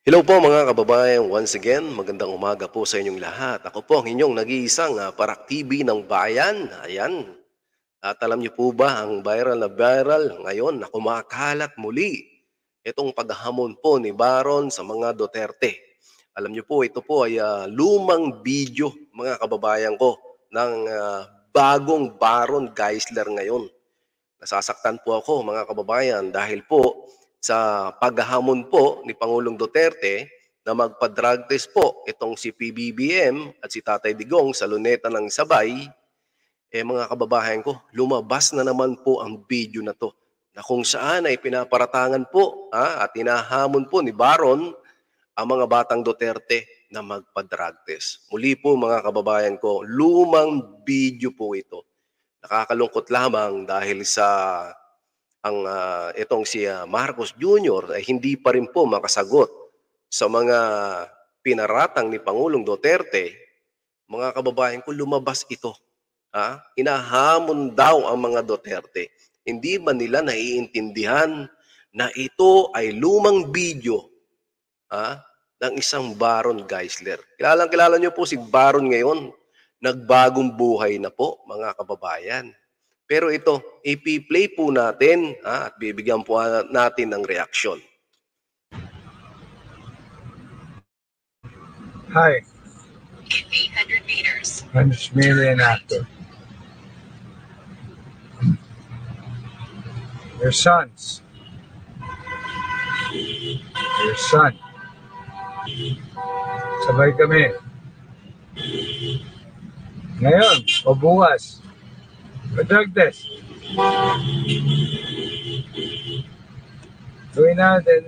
Hello po mga kababayan, once again, magandang umaga po sa inyong lahat. Ako po ang inyong nag-iisang Parak TV ng Bayan. Ayan. At alam niyo po ba ang viral na viral ngayon na kumakalat muli itong paghamon po ni Baron sa mga Duterte. Alam niyo po, ito po ay lumang video mga kababayan ko ng bagong Baron Geisler ngayon. Nasasaktan po ako mga kababayan dahil po sa paghahamon po ni Pangulong Duterte na magpa-drug test po itong si PBBM at si Tatay Digong sa luneta ng Sabay, mga kababayan ko, lumabas na naman po ang video na to na kung saan ay pinaparatangan po at hinahamon po ni Baron ang mga batang Duterte na magpa-drug test. Muli po mga kababayan ko, lumang video po ito. Nakakalungkot lamang dahil sa itong si Marcos Jr. ay hindi pa rin po makasagot sa mga pinaratang ni Pangulong Duterte. Mga kababayan ko, lumabas ito. Hinahamon daw ang mga Duterte. Hindi ba nila naiintindihan na ito ay lumang video ng isang Baron Geisler? Kilala niyo po si Baron ngayon. Nagbagong buhay na po, mga kababayan. Pero ito, ipi-play po natin at bibigyan po natin ng reaksyon. Hi. 800 meters. 100 million after. Your sons. Your son. Sabay kami. Ngayon, o bukas, drug test. Gawin natin.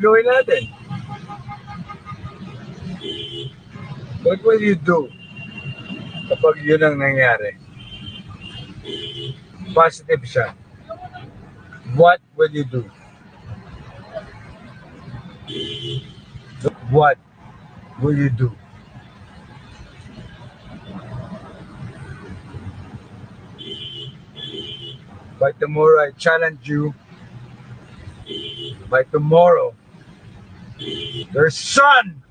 Gawin natin. What will you do kapag yun ang nangyari? Positive siya. What will you do? What will you do? By tomorrow, I challenge you. By tomorrow, your son,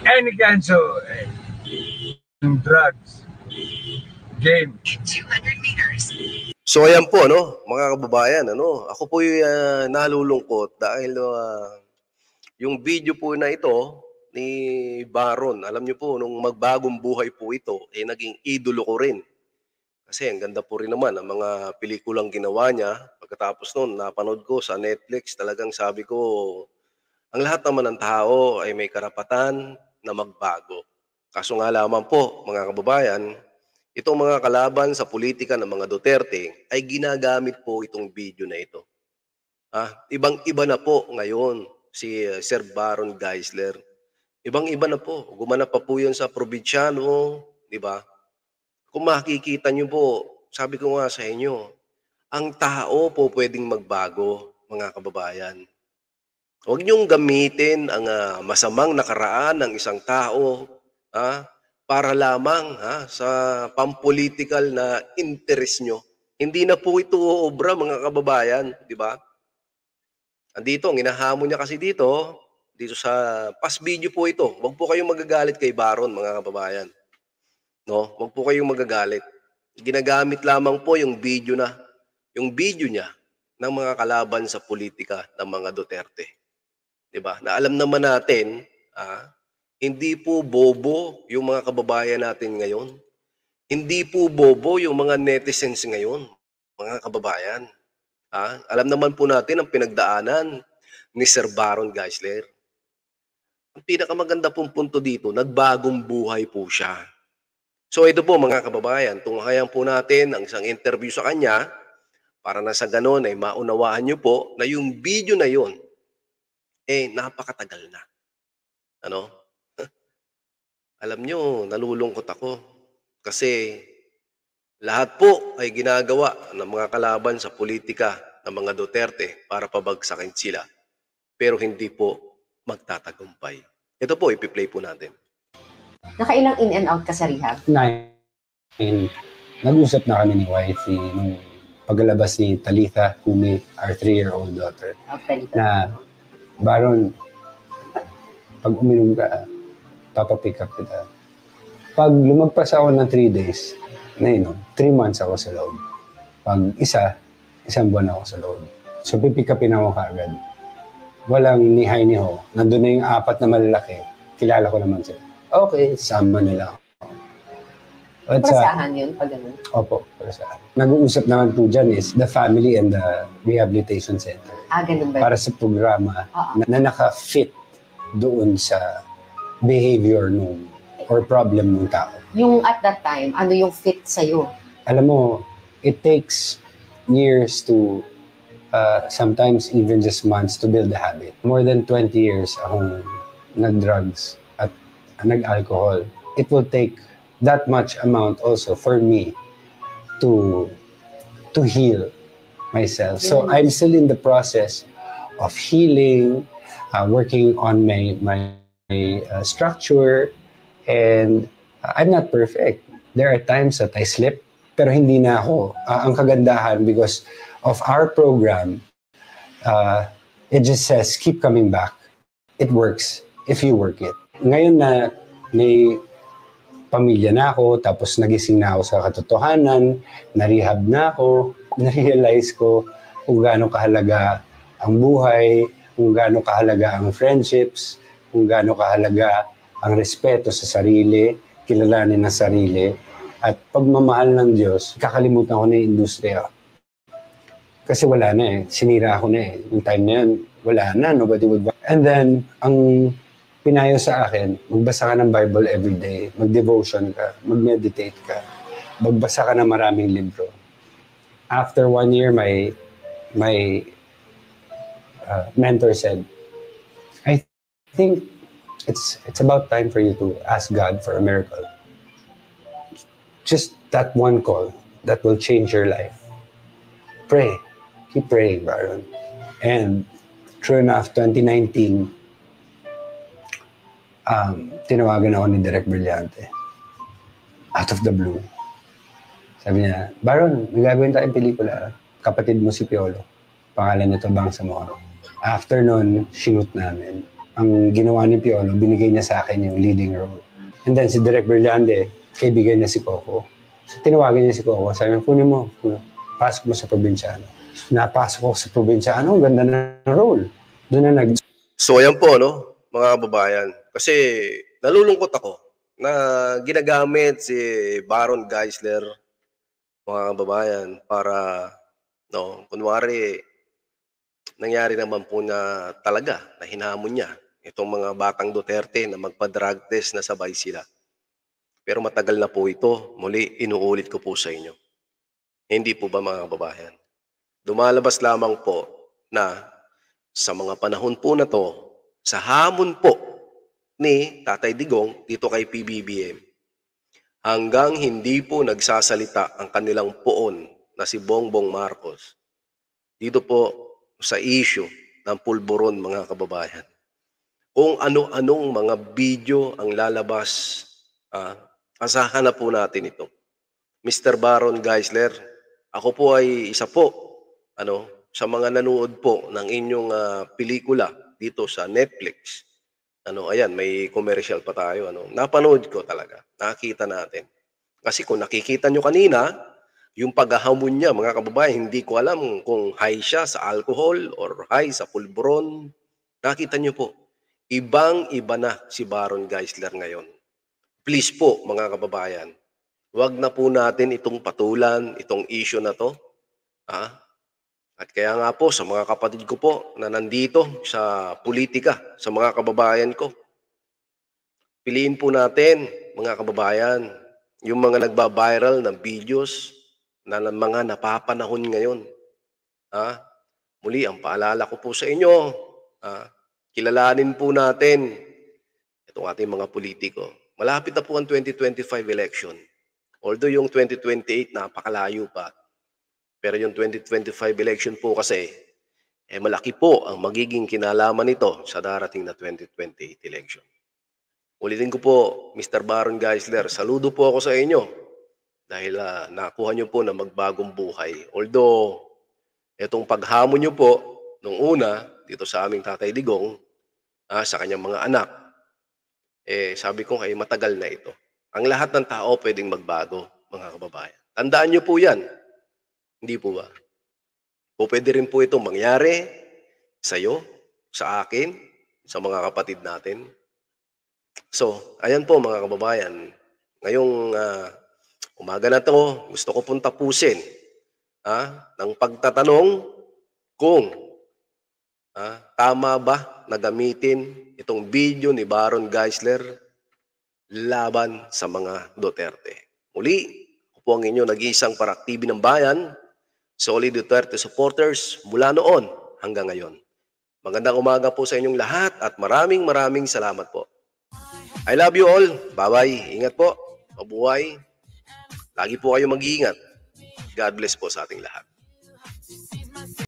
any cancer, drugs, game. 200 meters. So ayan po, mga kababayan, ako po yung nalulungkot dahil yung video po na ito ni Baron, alam niyo po, nung magbagong buhay po ito, naging idolo ko rin. Kasi ang ganda po rin naman ang mga pelikulang ginawa niya. Pagkatapos noon, napanood ko sa Netflix, talagang sabi ko, ang lahat naman ng tao ay may karapatan na magbago. Kaso nga lamang po, mga kababayan, itong mga kalaban sa politika ng mga Duterte ay ginagamit po itong video na ito. Ibang-iba na po ngayon si Sir Baron Geisler. Ibang-iba na po. Gumanap pa po yun sa probinsyano, di ba? Kung makikita niyo po, sabi ko nga sa inyo, ang tao po pwedeng magbago, mga kababayan. Huwag niyong gamitin ang masamang nakaraan ng isang tao para lamang sa pampolitical na interest nyo. Hindi na po ito obra, mga kababayan, di ba? Andito, ang hinahamon niya kasi dito sa past video po ito. Huwag po kayong magagalit kay Baron, mga kababayan. No, wag po kayong magagalit. Ginagamit lamang po yung video niya ng mga kalaban sa politika ng mga Duterte. 'Di ba? Na alam naman natin, hindi po bobo yung mga kababayan natin ngayon. Hindi po bobo yung mga netizens ngayon, mga kababayan. Alam naman po natin ang pinagdaanan ni Sir Baron Geisler. Ang pinakamaganda pong punto dito, nagbagong buhay po siya. So ito po mga kababayan, tunghayan po natin ang isang interview sa kanya para na sa ganon ay maunawaan nyo po na yung video na yun, napakatagal na. Alam nyo, nalulungkot ako kasi lahat po ay ginagawa ng mga kalaban sa politika ng mga Duterte para pabagsakin sila. Pero hindi po magtatagumpay. Ito po, ipi-play po natin. Nakailang in and out ka sa rehab? 9. Nag-usap na kami ni YC nung paglabas ni Talitha Kumi, our 3-year-old daughter, na, Baron, pag uminom ka, papapick up kita. Pag lumagpas ako ng 3 days, 3 months ako sa loob. Pag isang buwan ako sa loob. So, pipick upin ako kaagad. Walang ni hi ni ho. Nandun na yung 4 na malalaki. Kilala ko naman sila. Okay, sama nila ako. Parasahan yun pag ganun? Opo, parasahan. Nag-uusap naman po dyan is the family and the rehabilitation center. Ganun ba? Para sa programa na naka-fit doon sa behavior nung or problem ng tao. Yung at that time, ano yung fit sa'yo? Alam mo, it takes years to sometimes even just months to build a habit. More than 20 years akong nag-drugs at nag-alcohol. It will take that much amount also for me to heal myself. So I'm still in the process of healing, working on my structure, and I'm not perfect. There are times that I slip, pero hindi na ako. Ang kagandahan because of our program, it just says keep coming back. It works if you work it. Ngayon na may pamilya na ako, tapos nagising na ako sa katotohanan, na-rehab na ako, na-realize ko kung gaano kahalaga ang buhay, kung gaano kahalaga ang friendships, kung gaano kahalaga ang respeto sa sarili, kilalanin ang sarili, at pagmamahal ng Diyos, kakalimutan ko na yung industriya. Kasi wala na sinira ako na Yung time na yun, wala na, nobody would buy. And then, ang pinayo sa akin, magbasa ka ng Bible every day, mag-devotion ka, mag-meditate ka, magbasa ka ng maraming libro. After 1 year, my mentor said, I think it's about time for you to ask God for a miracle. Just that one call that will change your life. Pray. Keep praying, Baron. And true enough, 2019, tinawagan ako ni Direk Brillante. Out of the blue. Sabi niya, Baron, may gagawin tayong pelikula. Kapatid mo si Piolo. Pangalan nito Bangsamoro. After nun, shoot namin. Ang ginawa ni Piolo, binigay niya sa akin yung leading role. And then si Direk Brillante, kaibigan niya si Coco. So tinawagan niya si Coco. Sabi niya, kunin mo. Pasok mo sa probinsyano. Napasok ako sa probinsyano. Ang ganda ng role. Doon na So ayan po, mga kababayan. Kasi nalulungkot ako na ginagamit si Baron Geisler, mga kababayan, para, kunwari, nangyari naman po na talaga, na hinamon niya itong mga batang Duterte na magpa-drug test na sabay sila. Pero matagal na po ito, muli inuulit ko po sa inyo. Hindi po ba, mga kababayan? Lumalabas lamang po na sa mga panahon po na to, sa hamon po ni Tatay Digong dito kay PBBM, hanggang hindi po nagsasalita ang kanilang poon na si Bongbong Marcos dito po sa issue ng pulburon, mga kababayan. Kung ano-anong mga video ang lalabas, asahan na po natin ito. Mr. Baron Geisler, ako po ay isa po sa mga nanood po ng inyong pelikula dito sa Netflix. Ayan, may commercial pa tayo. Napanood ko talaga. Nakita natin. Kasi kung nakikita nyo kanina, yung paghahamon niya, mga kababayan, hindi ko alam kung high siya sa alcohol or high sa pulburon. Nakita nyo po, ibang-iba na si Baron Geisler ngayon. Please po, mga kababayan, wag na po natin itong patulan, itong issue na to. At kaya nga po, sa mga kapatid ko po na nandito sa politika, sa mga kababayan ko, piliin po natin, mga kababayan, yung mga nagba-viral ng videos na mga napapanahon ngayon. Muli, ang paalala ko po sa inyo, kilalanin po natin itong ating mga politiko. Malapit na po ang 2025 election. Although yung 2028 napakalayo pa. Pero yung 2025 election po kasi, malaki po ang magiging kinalaman nito sa darating na 2028 election. Ulitin ko po, Mr. Baron Geisler, saludo po ako sa inyo. dahil nakuha nyo po na magbagong buhay. Although, itong paghamon nyo po nung una dito sa aming Tatay Digong, sa kanyang mga anak, sabi ko kay matagal na ito. Ang lahat ng tao pwedeng magbago, mga kababayan. Tandaan nyo po yan. Hindi po ba? O pwede rin po itong mangyari sa'yo, sa akin, sa mga kapatid natin. So, ayan po mga kababayan. Ngayong umaga na to, gusto ko pong tapusin ng pagtatanong kung tama ba na gamitin itong video ni Baron Geisler laban sa mga Duterte. Muli, ako po ang inyo nag-iisang paraktibi ng bayan, Solid Duterte supporters mula noon hanggang ngayon. Magandang umaga po sa inyong lahat at maraming salamat po. I love you all. Bye-bye. Ingat po. Mabuhay. Lagi po kayo mag-iingat. God bless po sa ating lahat.